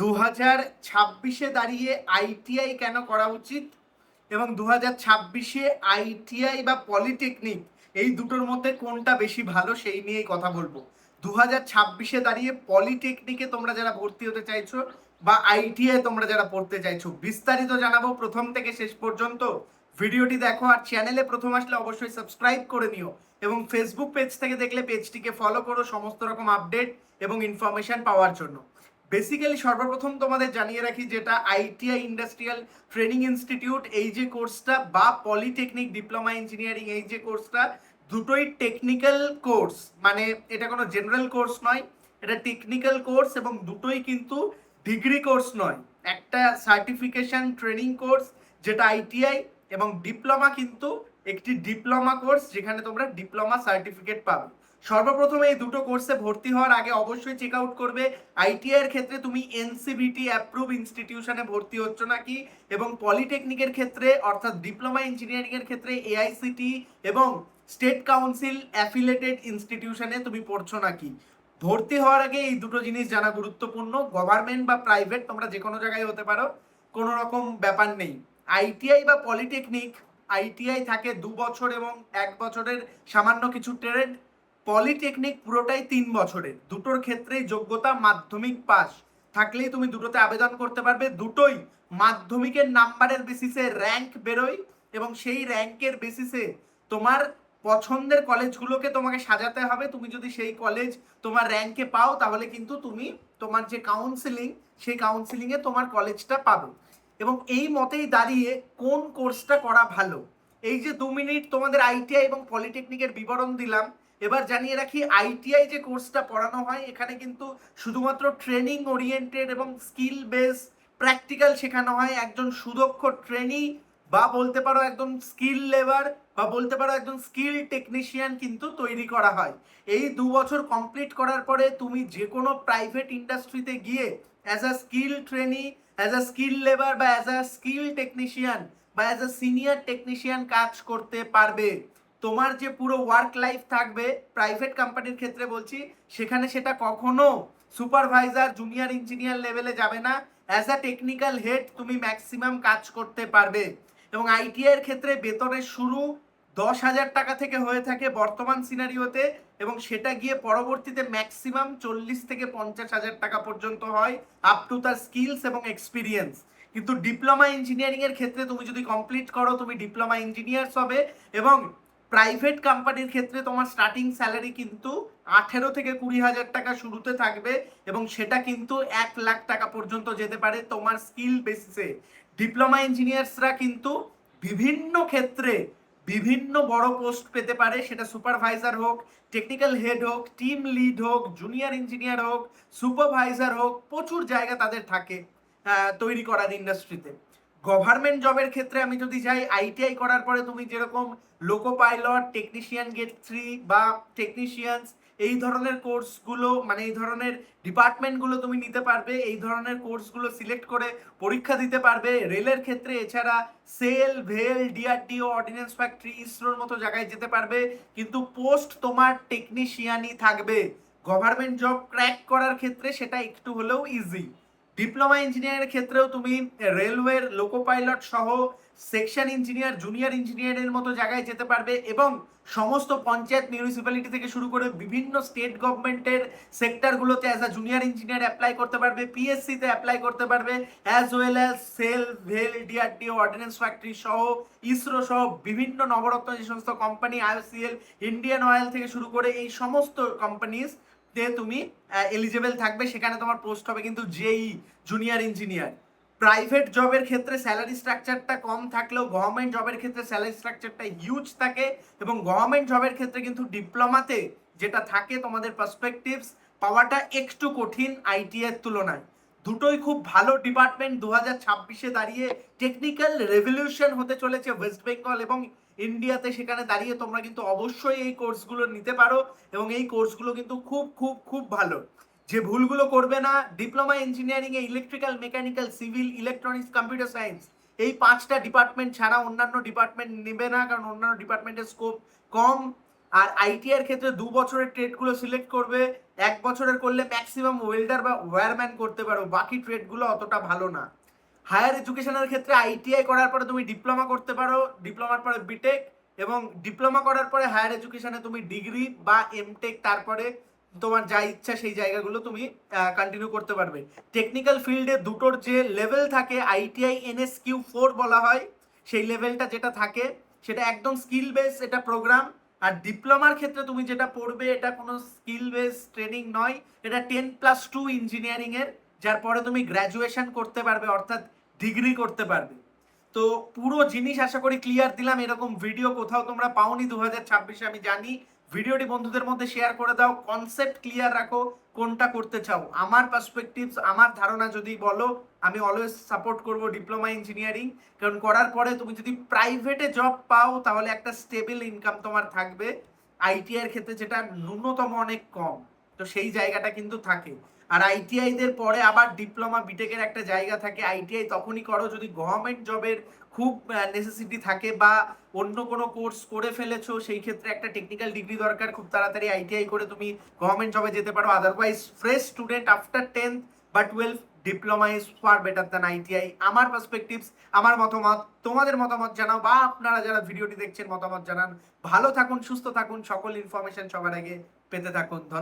2026-এ দাঁড়িয়ে আইটিআই কেন করা উচিত এবং 2026-এ আইটিআই বা পলিটেকনিক এই দুটোর মধ্যে কোনটা বেশি ভালো সেই নিয়েই কথা বলবো। 2026-এ দাঁড়িয়ে পলিটেকনিকে তোমরা যারা ভর্তি হতে চাইছো বা আইটিআই তোমরা যারা পড়তে চাইছো, বিস্তারিত জানাবো প্রথম থেকে শেষ পর্যন্ত। ভিডিওটি দেখো, আর চ্যানেলে প্রথম আসলে অবশ্যই সাবস্ক্রাইব করে নিও এবং ফেসবুক পেজ থেকে দেখলে পেজটিকে ফলো করো সমস্ত রকম আপডেট এবং ইনফরমেশন পাওয়ার জন্য। বেসিক্যালি সর্বপ্রথম তোমাদের জানিয়ে রাখি, যেটা আইটিআই ইন্ডাস্ট্রিয়াল ট্রেনিং ইনস্টিটিউট এই যে কোর্সটা বা পলিটেকনিক ডিপ্লোমা ইঞ্জিনিয়ারিং এই যে কোর্সটা, দুটোই টেকনিক্যাল কোর্স, মানে এটা কোনো জেনারেল কোর্স নয়, এটা টেকনিক্যাল কোর্স এবং দুটোই কিন্তু ডিগ্রি কোর্স নয়। একটা সার্টিফিকেশন ট্রেনিং কোর্স যেটা আইটিআই, এবং ডিপ্লোমা কিন্তু একটি ডিপ্লোমা কোর্স যেখানে তোমরা ডিপ্লোমা সার্টিফিকেট পাবে। সর্বপ্রথম এই দুটো কোর্সে ভর্তি হওয়ার আগে অবশ্যই চেক আউট করবে আইটিআই এর ক্ষেত্রে তুমি এনসিভিটি অ্যাপ্রুভ ইনস্টিটিউশনে ভর্তি হচ্ছ নাকি, এবং পলিটেকনিকের ক্ষেত্রে অর্থাৎ ডিপ্লোমা ইঞ্জিনিয়ারিং এর ক্ষেত্রে এআইসিটি এবং স্টেট কাউন্সিল অ্যাফিলেটেড ইনস্টিটিউশনে তুমি পড়ছো নাকি। ভর্তি হওয়ার আগে এই দুটো জিনিস জানা গুরুত্বপূর্ণ। গভর্নমেন্ট বা প্রাইভেট তোমরা যে কোনো জায়গায় হতে পারো, কোনো রকম ব্যাপার নেই। আইটিআই বা পলিটেকনিক, আইটিআই থাকে 2 বছর এবং 1 বছরের সামান্য কিছু ট্রেড, পলিটেকনিক পুরোটাই 3 বছরের। দুটোর ক্ষেত্রেই যোগ্যতা মাধ্যমিক পাস থাকলেই তুমি দুটোতে আবেদন করতে পারবে। দুটোই মাধ্যমিকের নাম্বারের বেসিসে র্যাঙ্ক বেরোয় এবং সেই র্যাঙ্কের বেসিসে তোমার পছন্দের কলেজগুলোকে তোমাকে সাজাতে হবে। তুমি যদি সেই কলেজ তোমার র্যাঙ্কে পাও তাহলে কিন্তু তুমি তোমার যে কাউন্সিলিং সেই কাউন্সিলিংয়ে তোমার কলেজটা পাবে। এবং এই মতেই দাঁড়িয়ে কোন কোর্সটা করা ভালো, এই যে 2 মিনিট তোমাদের আইটিআই এবং পলিটেকনিকের বিবরণ দিলাম, এবার জানিয়ে রাখি আইটিআই যে কোর্সটা পড়ানো হয় এখানে কিন্তু শুধুমাত্র ট্রেনিং ওরিয়েন্টেড এবং স্কিল বেস প্র্যাকটিক্যাল শেখানো হয়। একজন সুদক্ষ ট্রেনি বা বলতে পারো একজন স্কিল লেবার বা বলতে পারো একজন স্কিল টেকনিশিয়ান কিন্তু তৈরি করা হয়। এই 2 বছর কমপ্লিট করার পরে তুমি যে কোনো প্রাইভেট ইন্ডাস্ট্রিতে গিয়ে as a skill trainee, as a skill labour বা অ্যাজ আ স্কিল টেকনিশিয়ান বা অ্যাজ আ সিনিয়র টেকনিশিয়ান কাজ করতে পারবে। তোমার যে পুরো ওয়ার্ক লাইফ থাকবে প্রাইভেট কোম্পানির ক্ষেত্রে বলছি, সেখানে সেটা কখনো সুপারভাইজার জুনিয়র ইঞ্জিনিয়ার লেভেলে যাবে না। অ্যাজ আ টেকনিক্যাল হেড তুমি ম্যাক্সিমাম কাজ করতে পারবে। এবং আইটিআই এর ক্ষেত্রে বেতনের শুরু 10,000 টাকা থেকে হয়ে থাকে বর্তমান সিনারিওতে, এবং সেটা গিয়ে পরবর্তীতে ম্যাক্সিমাম 40 থেকে 50,000 টাকা পর্যন্ত হয় আপ টু তার স্কিলস এবং এক্সপিরিয়েন্স। কিন্তু ডিপ্লোমা ইঞ্জিনিয়ারিং এর ক্ষেত্রে তুমি যদি কমপ্লিট করো তুমি ডিপ্লোমা ইঞ্জিনিয়ার্স হবে, এবং প্রাইভেট কোম্পানির ক্ষেত্রে তোমার স্টার্টিং স্যালারি কিন্তু 18 থেকে 20,000 টাকা শুরুতে থাকবে, এবং সেটা কিন্তু 1 লাখ টাকা পর্যন্ত যেতে পারে তোমার স্কিল বেসিসে। ডিপ্লোমা ইঞ্জিনিয়ার্সরা কিন্তু বিভিন্ন ক্ষেত্রে বিভিন্ন বড় পোস্ট পেতে পারে, সেটা সুপারভাইজার হোক, টেকনিক্যাল হেড হোক, টিম লিড হোক, জুনিয়র ইঞ্জিনিয়ার হোক, সুপারভাইজার হোক, প্রচুর জায়গা তাদের থাকে তৈরি করার ইন্ডাস্ট্রিতে। গভর্নমেন্ট জবের ক্ষেত্রে আমি যদি যাই, আইটিআই করার পরে তুমি যেরকম লোকো পাইলট, টেকনিশিয়ান গেট 3 বা টেকনিশিয়ানস এই ধরনের কোর্সগুলো, মানে এই ধরনের ডিপার্টমেন্টগুলো তুমি নিতে পারবে, এই ধরনের কোর্সগুলো সিলেক্ট করে পরীক্ষা দিতে পারবে। রেলের ক্ষেত্রে এছাড়া সেল, ভেল, ডিআরডিও, অর্ডিন্যান্স ফ্যাক্টরি, ইসরোর মতো জায়গায় যেতে পারবে, কিন্তু পোস্ট তোমার টেকনিশিয়ানই থাকবে। গভর্নমেন্ট জব ক্র্যাক করার ক্ষেত্রে সেটা একটু হলেও ইজি। ডিপ্লোমা ইঞ্জিনিয়ারের ক্ষেত্রেও তুমি রেলওয়ের লোকো পাইলট সহ সেকশন ইঞ্জিনিয়ার, জুনিয়র ইঞ্জিনিয়ারের মতো জায়গায় যেতে পারবে, এবং সমস্ত পঞ্চায়েত, মিউনিসিপ্যালিটি থেকে শুরু করে বিভিন্ন স্টেট গভর্নমেন্টের সেক্টরগুলোতে as a junior engineer apply করতে পারবে, পিএসসিতে অ্যাপ্লাই করতে পারবে, অ্যাজ ওয়েল অ্যাজ সেল, ভেল, ডিআরডিও, অর্ডিন্যান্স ফ্যাক্টরি সহ, ইসরো সহ বিভিন্ন নবরত্ন যে সমস্ত কোম্পানি, আইওসিএল, ইন্ডিয়ান অয়েল থেকে শুরু করে এই সমস্ত কোম্পানিজ তে তুমি এলিজেবল থাকবে। সেখানে তোমার পোস্ট হবে কিন্তু জেই, জুনিয়র ইঞ্জিনিয়ার। প্রাইভেট জবের ক্ষেত্রে স্যালারি স্ট্রাকচারটা কম থাকলেও গভর্নমেন্ট জবের ক্ষেত্রে স্যালারি স্ট্রাকচারটা হিউজ থাকে, এবং গভর্নমেন্ট জবের ক্ষেত্রে কিন্তু ডিপ্লোমাতে যেটা থাকে তোমাদের পার্সপেক্টিভস পাওয়াটা একটু কঠিন আইটিআই এর তুলনায়। দুটোই খুব ভালো ডিপার্টমেন্ট। 2026-এ দাঁড়িয়ে টেকনিক্যাল রেভলিউশন হতে চলেছে ওয়েস্ট বেঙ্গল এবং ইন্ডিয়াতে, সেখানে দাঁড়িয়ে তোমরা কিন্তু অবশ্যই এই কোর্সগুলো নিতে পারো, এবং এই কোর্সগুলো কিন্তু খুব খুব খুব ভালো। যে ভুলগুলো করবে না, ডিপ্লোমা ইঞ্জিনিয়ারিং এ electrical, mechanical, civil, electronics, computer science এই 5টা ডিপার্টমেন্ট ছাড়া অন্যান্য ডিপার্টমেন্ট নেবে না, কারণ অন্যান্য ডিপার্টমেন্টের স্কোপ কম। আর আইটিআই এর ক্ষেত্রে 2 বছরের ট্রেডগুলো সিলেক্ট করবে, 1 বছরের করলে ম্যাক্সিমাম ওয়েল্ডার বা ওয়্যারম্যান করতে পারো, বাকি ট্রেডগুলো অতটা ভালো না। হায়ার এডুকেশনের ক্ষেত্রে আইটিআই করার পরে তুমি ডিপ্লোমা করতে পারো, ডিপ্লোমার পরে বিটেক, এবং ডিপ্লোমা করার পরে হায়ার এডুকেশনে তুমি ডিগ্রি বা এমটেক, তারপরে তোমার যা ইচ্ছা সেই জায়গাগুলো তুমি কন্টিনিউ করতে পারবে। টেকনিক্যাল ফিল্ডে দুটোর যে লেভেল থাকে, আইটিআই NSQ4 বলা হয়, সেই লেভেলটা যেটা থাকে সেটা একদম স্কিল বেস এটা প্রোগ্রাম। আর ডিপ্লোমার ক্ষেত্রে তুমি যেটা পড়বে এটা কোনো স্কিল বেস ট্রেনিং নয়, এটা 10+2 ইঞ্জিনিয়ারিং এর, যার পরে তুমি গ্র্যাজুয়েশন করতে পারবে, অর্থাৎ ডিগ্রি করতে পারবে। তো পুরো জিনিস আশা করি ক্লিয়ার দিলাম। এরকম ভিডিও কোথাও তোমরা পাওনি 2026-এ, আমি জানি। ভিডিওটি বন্ধুদের মধ্যে শেয়ার করে দাও, কনসেপ্ট ক্লিয়ার রাখো কোনটা করতে চাও। আমার পার্সপেক্টিভস, আমার ধারণা যদি বলো, আমি অলওয়েজ সাপোর্ট করব ডিপ্লোমা ইঞ্জিনিয়ারিং, কারণ করার পরে তুমি যদি প্রাইভেটে জব পাও তাহলে একটা স্টেবল ইনকাম তোমার থাকবে, আইটিআই এর ক্ষেত্রে যেটা ন্যূনতম অনেক কম। তো সেই জায়গাটা কিন্তু থাকে। আর আইটিআই দের পরে আবার ডিপ্লোমা বিটেকের একটা জায়গা থাকে। আইটিআই তখনই করো যদি গভর্নমেন্ট জবের খুব নেসেসিটি থাকে বা অন্য কোনো কোর্স করে ফেলেছো, সেই ক্ষেত্রে একটা টেকনিক্যাল ডিগ্রি দরকার, খুব তাড়াতাড়ি আইটিআই করে তুমি গভর্নমেন্ট জবে যেতে পারো। Otherwise fresh student after 10th বা 12th diploma is far better than ITI. আমার পার্সপেক্টিভস, আমার মতামত। তোমাদের মতামত জানাও, বা আপনারা যারা ভিডিওটি দেখছেন মতামত জানান। ভালো থাকুন, সুস্থ থাকুন, সকল ইনফরমেশন সবার আগে পেতে থাকুন। ধন্যবাদ।